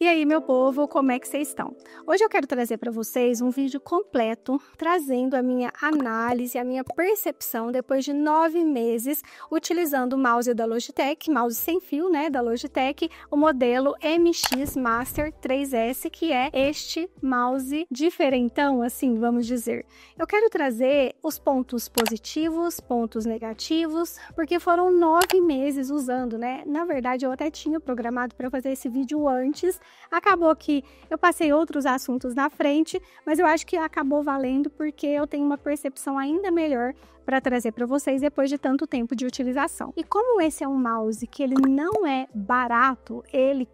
E aí, meu povo, como é que vocês estão? Hoje eu quero trazer para vocês um vídeo completo, trazendo a minha análise, a minha percepção depois de 9 meses utilizando o mouse da Logitech, mouse sem fio, né, da Logitech, o modelo MX Master 3S, que é este mouse diferentão, assim, vamos dizer. Eu quero trazer os pontos positivos, pontos negativos, porque foram 9 meses usando, né? Na verdade, eu até tinha programado para fazer esse vídeo antes. Acabou que eu passei outros assuntos na frente, mas eu acho que acabou valendo porque eu tenho uma percepção ainda melhor para trazer para vocês depois de tanto tempo de utilização. E como esse é um mouse que ele não é barato,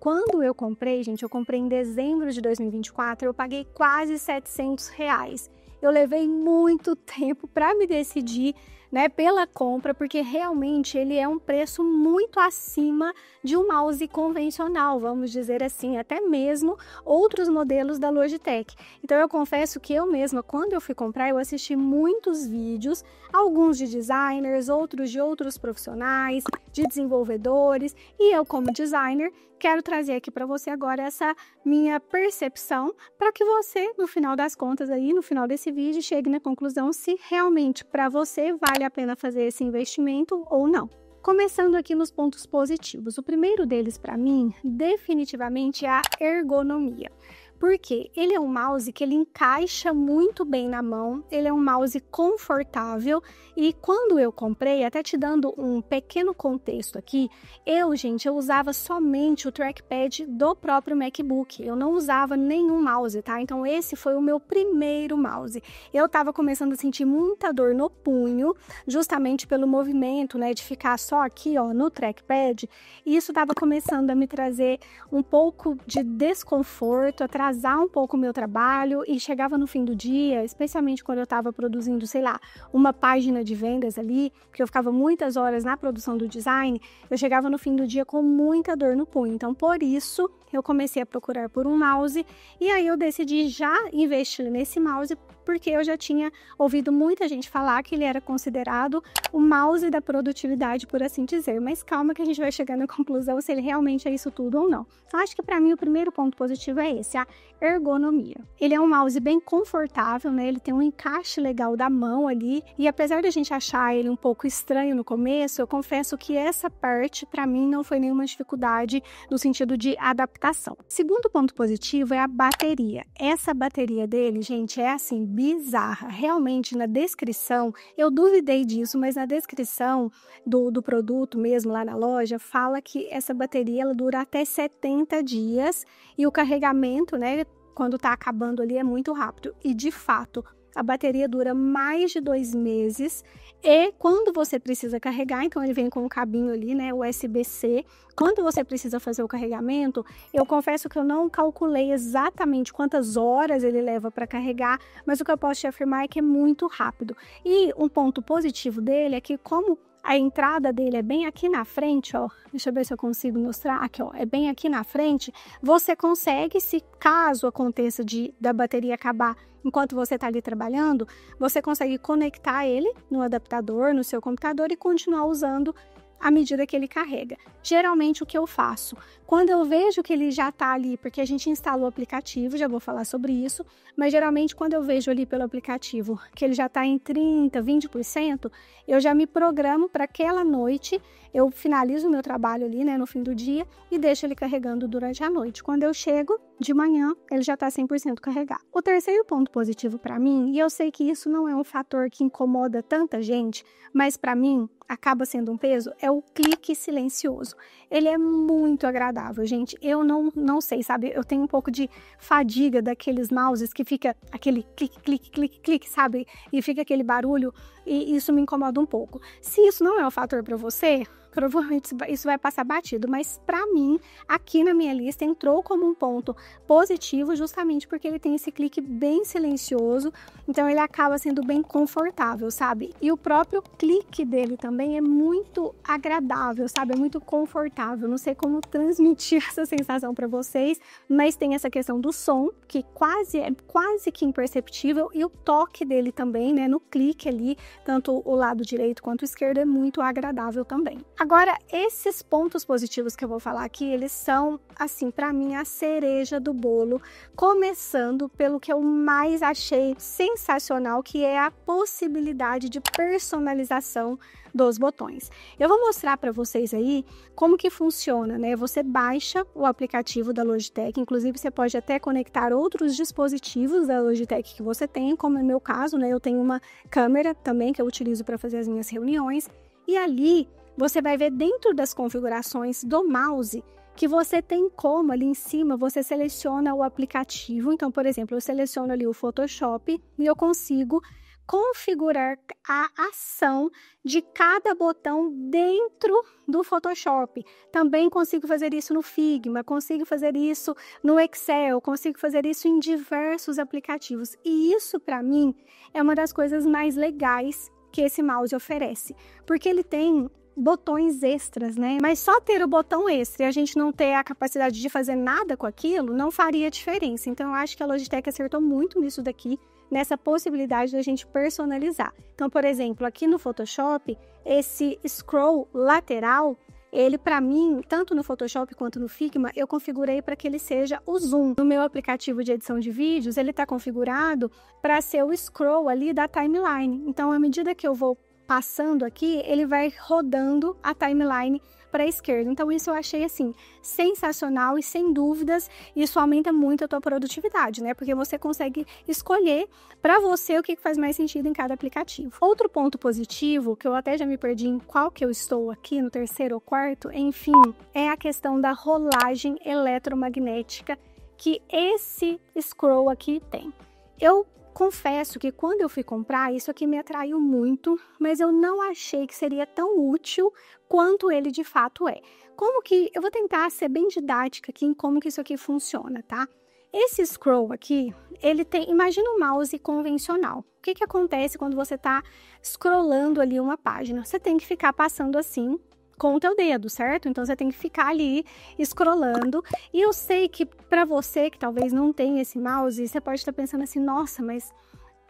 quando eu comprei, gente, eu comprei em dezembro de 2024, eu paguei quase R$700. Eu levei muito tempo para me decidir, né, pela compra, porque realmente ele é um preço muito acima de um mouse convencional, vamos dizer assim, até mesmo outros modelos da Logitech. Então eu confesso que eu mesma, quando eu fui comprar, eu assisti muitos vídeos, alguns de designers, outros de outros profissionais, de desenvolvedores, e eu como designer quero trazer aqui para você agora essa minha percepção, para que você, no final das contas aí, no final desse vídeo, chegue na conclusão se realmente para você vale a pena fazer esse investimento ou não. Começando aqui nos pontos positivos, o primeiro deles para mim, definitivamente, é a ergonomia. Porque ele é um mouse que ele encaixa muito bem na mão, ele é um mouse confortável e quando eu comprei, até te dando um pequeno contexto aqui, eu usava somente o trackpad do próprio MacBook, eu não usava nenhum mouse, tá? Então esse foi o meu primeiro mouse. Eu tava começando a sentir muita dor no punho, justamente pelo movimento, né, de ficar só aqui, ó, no trackpad, e isso tava começando a me trazer um pouco de desconforto, atrasar um pouco o meu trabalho e chegava no fim do dia, especialmente quando eu estava produzindo, sei lá, uma página de vendas ali, porque eu ficava muitas horas na produção do design, eu chegava no fim do dia com muita dor no punho. Então, por isso, eu comecei a procurar por um mouse e aí eu decidi já investir nesse mouse porque eu já tinha ouvido muita gente falar que ele era considerado o mouse da produtividade, por assim dizer. Mas calma que a gente vai chegar na conclusão se ele realmente é isso tudo ou não. Então, acho que para mim o primeiro ponto positivo é esse, a ergonomia. Ele é um mouse bem confortável, né? Ele tem um encaixe legal da mão ali. E apesar de a gente achar ele um pouco estranho no começo, eu confesso que essa parte, para mim, não foi nenhuma dificuldade no sentido de adaptação. Segundo ponto positivo é a bateria. Essa bateria dele, gente, é assim, bizarra. Realmente, na descrição, eu duvidei disso, mas na descrição do produto mesmo lá na loja, fala que essa bateria ela dura até 70 dias e o carregamento, né, quando tá acabando ali é muito rápido. E de fato, a bateria dura mais de 2 meses e quando você precisa carregar, então ele vem com um cabinho ali, né, USB-C. Quando você precisa fazer o carregamento, eu confesso que eu não calculei exatamente quantas horas ele leva para carregar, mas o que eu posso te afirmar é que é muito rápido. E um ponto positivo dele é que como a entrada dele é bem aqui na frente, ó. Deixa eu ver se eu consigo mostrar. Aqui, ó. É bem aqui na frente. Você consegue, se caso aconteça da bateria acabar enquanto você está ali trabalhando, você consegue conectar ele no adaptador, no seu computador e continuar usando à medida que ele carrega. Geralmente o que eu faço, quando eu vejo que ele já está ali, porque a gente instalou o aplicativo, já vou falar sobre isso, mas geralmente quando eu vejo ali pelo aplicativo que ele já está em 30%, 20%, eu já me programo para aquela noite, eu finalizo o meu trabalho ali, né, no fim do dia e deixo ele carregando durante a noite. Quando eu chego de manhã, ele já está 100% carregado. O terceiro ponto positivo para mim, e eu sei que isso não é um fator que incomoda tanta gente, mas para mim acaba sendo um peso, é o clique silencioso. Ele é muito agradável, gente. Eu não sei, sabe? Eu tenho um pouco de fadiga daqueles mouses que fica aquele clique, clique, clique, clique, sabe? E fica aquele barulho e isso me incomoda um pouco. Se isso não é um fator para você, provavelmente isso vai passar batido, mas para mim, aqui na minha lista, entrou como um ponto positivo justamente porque ele tem esse clique bem silencioso, então ele acaba sendo bem confortável, sabe? E o próprio clique dele também é muito agradável, sabe? É muito confortável, não sei como transmitir essa sensação para vocês, mas tem essa questão do som, que é quase que imperceptível, e o toque dele também, né, no clique ali, tanto o lado direito quanto o esquerdo é muito agradável também. Agora, esses pontos positivos que eu vou falar aqui, eles são, assim, para mim, a cereja do bolo, começando pelo que eu mais achei sensacional, que é a possibilidade de personalização dos botões. Eu vou mostrar para vocês aí como que funciona, né? Você baixa o aplicativo da Logitech, inclusive você pode até conectar outros dispositivos da Logitech que você tem, como é o meu caso, né? Eu tenho uma câmera também que eu utilizo para fazer as minhas reuniões, e ali você vai ver dentro das configurações do mouse que você tem como ali em cima, você seleciona o aplicativo. Então, por exemplo, eu seleciono ali o Photoshop e eu consigo configurar a ação de cada botão dentro do Photoshop. Também consigo fazer isso no Figma, consigo fazer isso no Excel, consigo fazer isso em diversos aplicativos. E isso, para mim, é uma das coisas mais legais que esse mouse oferece, porque ele tem botões extras, né? Mas só ter o botão extra e a gente não ter a capacidade de fazer nada com aquilo não faria diferença. Então, eu acho que a Logitech acertou muito nisso daqui, nessa possibilidade da gente personalizar. Então, por exemplo, aqui no Photoshop, esse scroll lateral, ele para mim, tanto no Photoshop quanto no Figma, eu configurei para que ele seja o zoom. No meu aplicativo de edição de vídeos, ele está configurado para ser o scroll ali da timeline. Então, à medida que eu vou passando aqui, ele vai rodando a timeline para a esquerda. Então, isso eu achei, assim, sensacional e, sem dúvidas, isso aumenta muito a tua produtividade, né? Porque você consegue escolher para você o que faz mais sentido em cada aplicativo. Outro ponto positivo, que eu até já me perdi em qual que eu estou aqui, no terceiro ou quarto, enfim, é a questão da rolagem eletromagnética que esse scroll aqui tem. Eu confesso que quando eu fui comprar, isso aqui me atraiu muito, mas eu não achei que seria tão útil quanto ele de fato é. Como que... Eu vou tentar ser bem didática aqui em como que isso aqui funciona, tá? Esse scroll aqui, ele tem... Imagina um mouse convencional. O que que acontece quando você tá scrollando ali uma página? Você tem que ficar passando assim com o teu dedo, certo? Então, você tem que ficar ali scrollando. E eu sei que para você que talvez não tenha esse mouse, você pode estar pensando assim, nossa, mas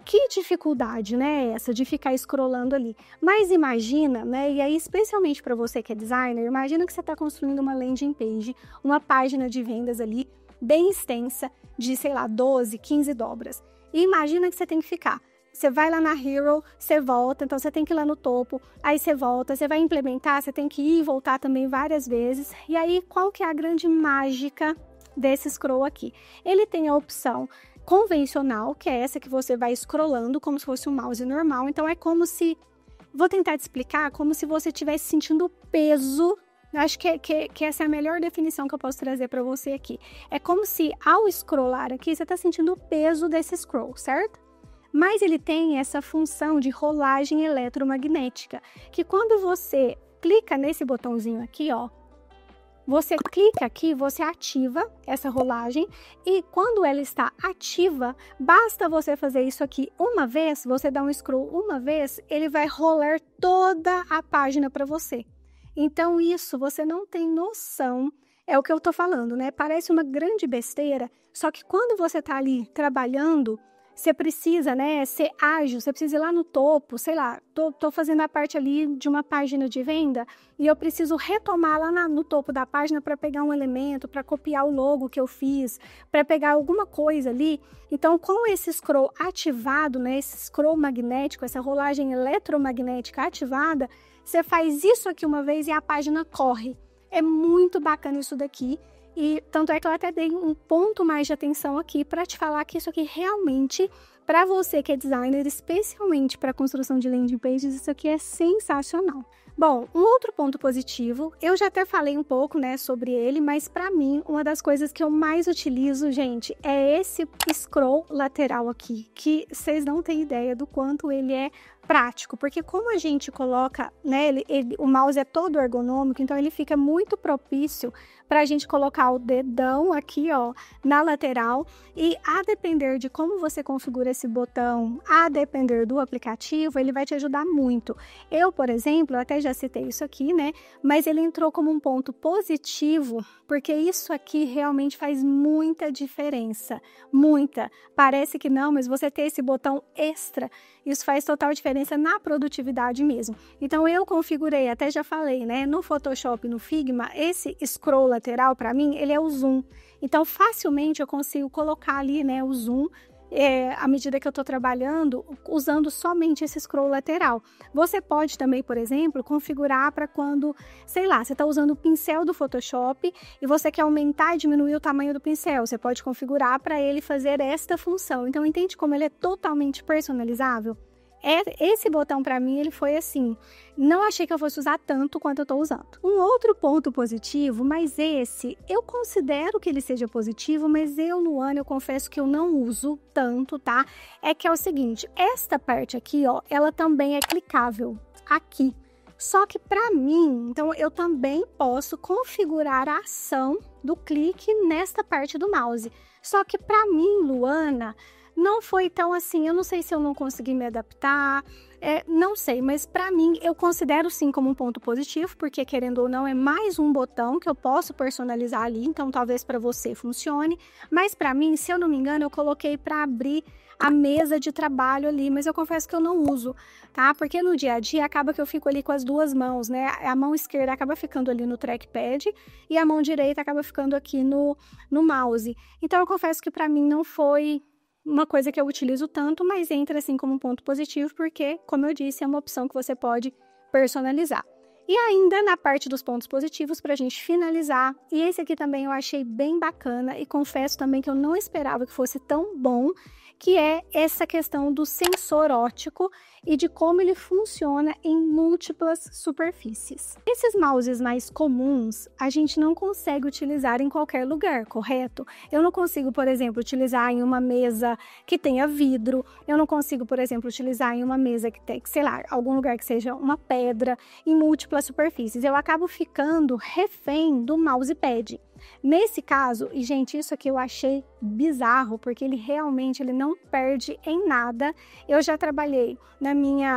que dificuldade, né, essa de ficar scrollando ali. Mas imagina, né, e aí especialmente para você que é designer, imagina que você está construindo uma landing page, uma página de vendas ali, bem extensa, de, sei lá, 12, 15 dobras. E imagina que você tem que ficar. Você vai lá na Hero, você volta, então você tem que ir lá no topo, aí você volta, você vai implementar, você tem que ir e voltar também várias vezes. E aí, qual que é a grande mágica desse scroll aqui? Ele tem a opção convencional, que é essa que você vai scrollando como se fosse um mouse normal. Então, é como se... Vou tentar te explicar, como se você estivesse sentindo o peso. Acho que essa é a melhor definição que eu posso trazer para você aqui. É como se, ao scrollar aqui, você está sentindo o peso desse scroll, certo? Mas ele tem essa função de rolagem eletromagnética, que quando você clica nesse botãozinho aqui, ó, você clica aqui, você ativa essa rolagem, e quando ela está ativa, basta você fazer isso aqui uma vez, você dá um scroll uma vez, ele vai rolar toda a página para você. Então isso você não tem noção, é o que eu tô falando, né? Parece uma grande besteira, só que quando você tá ali trabalhando, você precisa, né, ser ágil, você precisa ir lá no topo, sei lá, tô fazendo a parte ali de uma página de venda e eu preciso retomar lá no topo da página para pegar um elemento, para copiar o logo que eu fiz, para pegar alguma coisa ali. Então, com esse scroll ativado, né, esse scroll magnético, essa rolagem eletromagnética ativada, você faz isso aqui uma vez e a página corre. É muito bacana isso daqui. E tanto é que eu até dei um ponto mais de atenção aqui para te falar que isso aqui realmente, para você que é designer, especialmente para a construção de landing pages, isso aqui é sensacional. Bom, um outro ponto positivo, eu já até falei um pouco, né, sobre ele, mas para mim, uma das coisas que eu mais utilizo, gente, é esse scroll lateral aqui, que vocês não têm ideia do quanto ele é prático, porque como a gente coloca, né, o mouse é todo ergonômico, então ele fica muito propício para a gente colocar o dedão aqui, ó, na lateral, e a depender de como você configura esse botão, a depender do aplicativo, ele vai te ajudar muito. Eu, por exemplo, até já citei isso aqui, né, mas ele entrou como um ponto positivo, porque isso aqui realmente faz muita diferença, muita. Parece que não, mas você ter esse botão extra, isso faz total diferença. diferença na produtividade mesmo. Então eu configurei, até já falei, né, no Photoshop, no Figma, esse scroll lateral para mim, ele é o zoom. Então facilmente eu consigo colocar ali, né, o zoom à medida que eu estou trabalhando, usando somente esse scroll lateral. Você pode também, por exemplo, configurar para quando, sei lá, você está usando o pincel do Photoshop e você quer aumentar e diminuir o tamanho do pincel. Você pode configurar para ele fazer esta função. Então, entende como ele é totalmente personalizável? Esse botão para mim, ele foi assim, não achei que eu fosse usar tanto quanto eu estou usando. Um outro ponto positivo, mas esse, eu considero que ele seja positivo, mas eu, Luana, eu confesso que eu não uso tanto, tá? É que é o seguinte, esta parte aqui, ó, ela também é clicável aqui. Só que para mim, então eu também posso configurar a ação do clique nesta parte do mouse. Só que para mim, Luana, não foi tão assim, eu não sei se eu não consegui me adaptar, não sei, mas para mim eu considero sim como um ponto positivo, porque querendo ou não é mais um botão que eu posso personalizar ali, então talvez para você funcione, mas para mim, se eu não me engano, eu coloquei para abrir a mesa de trabalho ali, mas eu confesso que eu não uso, tá? Porque no dia a dia acaba que eu fico ali com as duas mãos, né? A mão esquerda acaba ficando ali no trackpad e a mão direita acaba ficando aqui no mouse. Então eu confesso que para mim não foi uma coisa que eu utilizo tanto, mas entra assim como um ponto positivo, porque, como eu disse, é uma opção que você pode personalizar. E ainda na parte dos pontos positivos, para a gente finalizar, e esse aqui também eu achei bem bacana, e confesso também que eu não esperava que fosse tão bom, que é essa questão do sensor óptico e de como ele funciona em múltiplas superfícies. Esses mouses mais comuns, a gente não consegue utilizar em qualquer lugar, correto? Eu não consigo, por exemplo, utilizar em uma mesa que tenha vidro, eu não consigo, por exemplo, utilizar em uma mesa que tem, sei lá, algum lugar que seja uma pedra, em múltiplas superfícies. Eu acabo ficando refém do mousepad. Nesse caso, e gente, isso aqui eu achei bizarro, porque ele realmente não perde em nada. Eu já trabalhei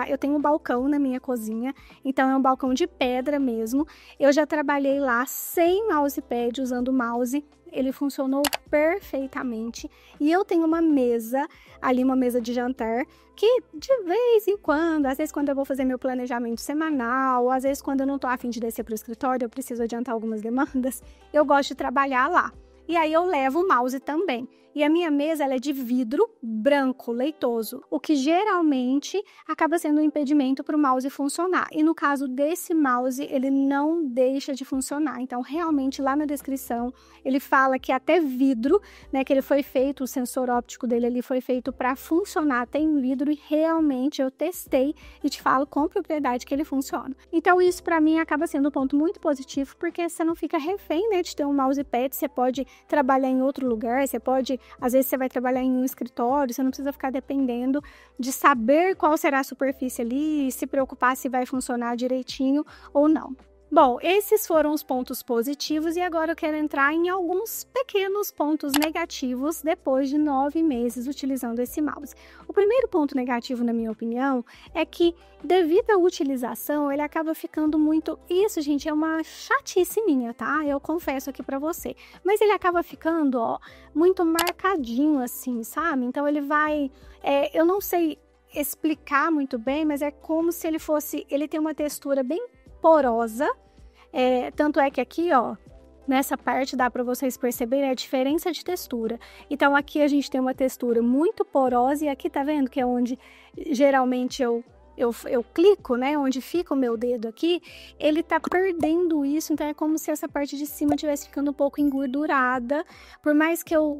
eu tenho um balcão na minha cozinha, então é um balcão de pedra mesmo. Eu já trabalhei lá sem mousepad, usando o mouse. Ele funcionou perfeitamente. E eu tenho uma mesa, ali uma mesa de jantar, que de vez em quando, às vezes quando eu vou fazer meu planejamento semanal, às vezes quando eu não tô a fim de descer para o escritório, eu preciso adiantar algumas demandas, eu gosto de trabalhar lá. E aí eu levo o mouse também. E a minha mesa ela é de vidro branco, leitoso, o que geralmente acaba sendo um impedimento para o mouse funcionar. E no caso desse mouse, ele não deixa de funcionar. Então, realmente, lá na descrição, ele fala que até vidro, né, que ele foi feito, o sensor óptico dele ali foi feito para funcionar até em vidro, e realmente eu testei e te falo com propriedade que ele funciona. Então, isso para mim acaba sendo um ponto muito positivo, porque você não fica refém, né, de ter um mousepad, você pode trabalhar em outro lugar, às vezes você vai trabalhar em um escritório, você não precisa ficar dependendo de saber qual será a superfície ali e se preocupar se vai funcionar direitinho ou não. Bom, esses foram os pontos positivos e agora eu quero entrar em alguns pequenos pontos negativos depois de 9 meses utilizando esse mouse. O primeiro ponto negativo, na minha opinião, é que devido à utilização, ele acaba ficando muito... Isso, gente, é uma chatice minha, tá? Eu confesso aqui pra você. Mas ele acaba ficando, ó, muito marcadinho assim, sabe? Então ele vai... eu não sei explicar muito bem, mas é como se ele fosse... Ele tem uma textura bem porosa, tanto é que aqui, ó, nessa parte dá para vocês perceberem a diferença de textura. Então aqui a gente tem uma textura muito porosa e aqui tá vendo que é onde geralmente eu clico, né, onde fica o meu dedo aqui, ele tá perdendo isso, então é como se essa parte de cima estivesse ficando um pouco engordurada, por mais que eu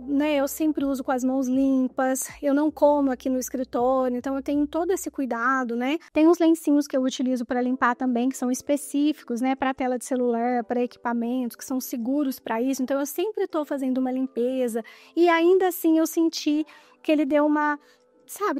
sempre uso com as mãos limpas, eu não como aqui no escritório, então eu tenho todo esse cuidado, né, tem uns lencinhos que eu utilizo para limpar também, que são específicos, né, para tela de celular, para equipamentos, que são seguros para isso, então eu sempre tô fazendo uma limpeza, e ainda assim eu senti que ele deu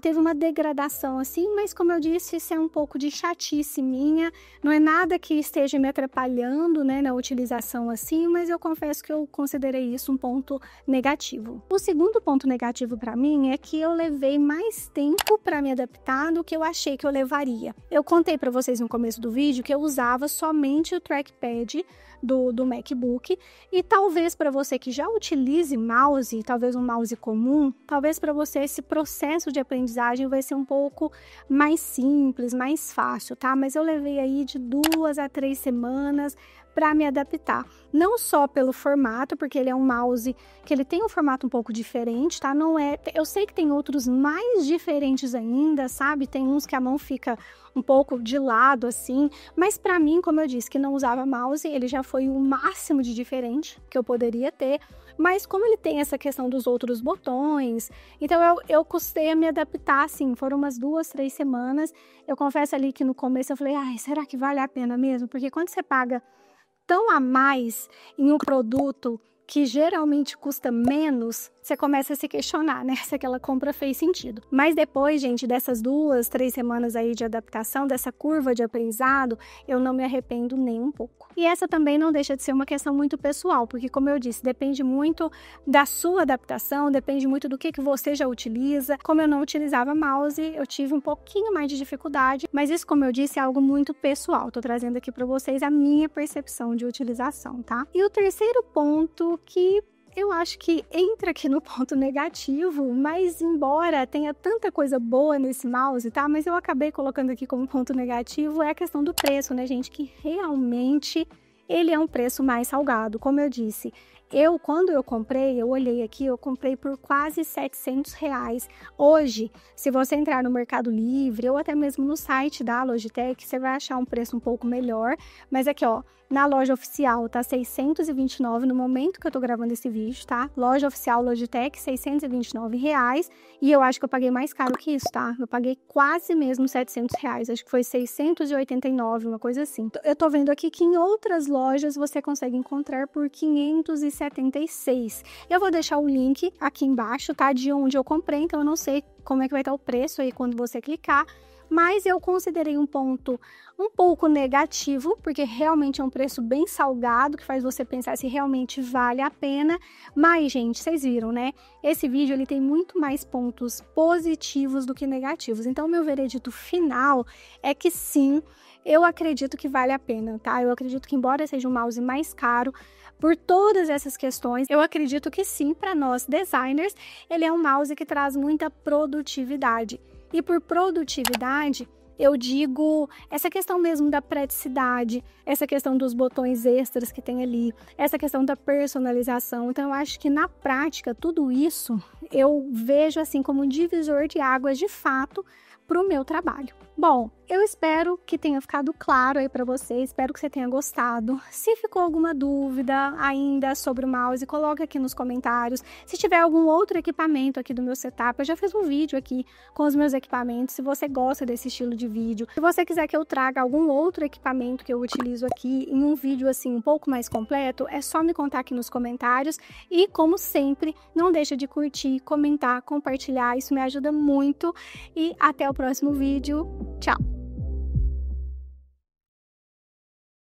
teve uma degradação assim, mas como eu disse, isso é um pouco de chatice minha, não é nada que esteja me atrapalhando, né, na utilização assim, mas eu confesso que eu considerei isso um ponto negativo. O segundo ponto negativo para mim é que eu levei mais tempo para me adaptar do que eu achei que eu levaria. Eu contei para vocês no começo do vídeo que eu usava somente o trackpad do MacBook. E talvez para você que já utilize mouse, talvez um mouse comum, talvez para você esse processo de aprendizagem vai ser um pouco mais simples, mais fácil, tá? Mas eu levei aí de 2 a 3 semanas para me adaptar. Não só pelo formato, porque ele é um mouse que ele tem um formato um pouco diferente, tá? Não é, eu sei que tem outros mais diferentes ainda, sabe? Tem uns que a mão fica um pouco de lado assim, mas para mim, como eu disse, que não usava mouse, ele já foi o máximo de diferente que eu poderia ter. Mas como ele tem essa questão dos outros botões, então eu custei a me adaptar, assim, foram umas 2, 3 semanas. Eu confesso ali que no começo eu falei, ai, será que vale a pena mesmo? Porque quando você paga tão a mais em um produto que geralmente custa menos, você começa a se questionar, né, se aquela compra fez sentido. Mas depois, gente, dessas 2, 3 semanas aí de adaptação, dessa curva de aprendizado, eu não me arrependo nem um pouco. E essa também não deixa de ser uma questão muito pessoal, porque como eu disse, depende muito da sua adaptação, depende muito do que você já utiliza. Como eu não utilizava mouse, eu tive um pouquinho mais de dificuldade, mas isso, como eu disse, é algo muito pessoal. Tô trazendo aqui para vocês a minha percepção de utilização, tá? E o terceiro ponto que eu acho que entra aqui no ponto negativo, mas embora tenha tanta coisa boa nesse mouse, tá? Mas eu acabei colocando aqui como ponto negativo, é a questão do preço, né, gente? Que realmente ele é um preço mais salgado, como eu disse. Quando eu comprei, eu olhei aqui, eu comprei por quase R$700. Hoje, se você entrar no Mercado Livre ou até mesmo no site da Logitech, você vai achar um preço um pouco melhor. Mas aqui, ó, na loja oficial tá R$629 no momento que eu tô gravando esse vídeo, tá? Loja oficial Logitech, R$629. E eu acho que eu paguei mais caro que isso, tá? Eu paguei quase mesmo R$700. Acho que foi 689, uma coisa assim. Eu tô vendo aqui que em outras lojas você consegue encontrar por 576. Eu vou deixar o link aqui embaixo, tá? De onde eu comprei, então eu não sei como é que vai estar o preço aí quando você clicar. Mas eu considerei um ponto um pouco negativo, porque realmente é um preço bem salgado, que faz você pensar se realmente vale a pena. Mas, gente, vocês viram, né? Esse vídeo ele tem muito mais pontos positivos do que negativos. Então, o meu veredito final é que sim, eu acredito que vale a pena, tá? Eu acredito que, embora seja um mouse mais caro, por todas essas questões, eu acredito que sim, para nós designers, ele é um mouse que traz muita produtividade. E por produtividade, eu digo essa questão mesmo da praticidade, essa questão dos botões extras que tem ali, essa questão da personalização. Então, eu acho que na prática, tudo isso eu vejo assim como um divisor de águas de fato para o meu trabalho. Bom, eu espero que tenha ficado claro aí para você, espero que você tenha gostado. Se ficou alguma dúvida ainda sobre o mouse, coloca aqui nos comentários. Se tiver algum outro equipamento aqui do meu setup, eu já fiz um vídeo aqui com os meus equipamentos, se você gosta desse estilo de vídeo. Se você quiser que eu traga algum outro equipamento que eu utilizo aqui em um vídeo assim um pouco mais completo, é só me contar aqui nos comentários. E como sempre, não deixa de curtir, comentar, compartilhar, isso me ajuda muito. E até o próximo vídeo. Tchau!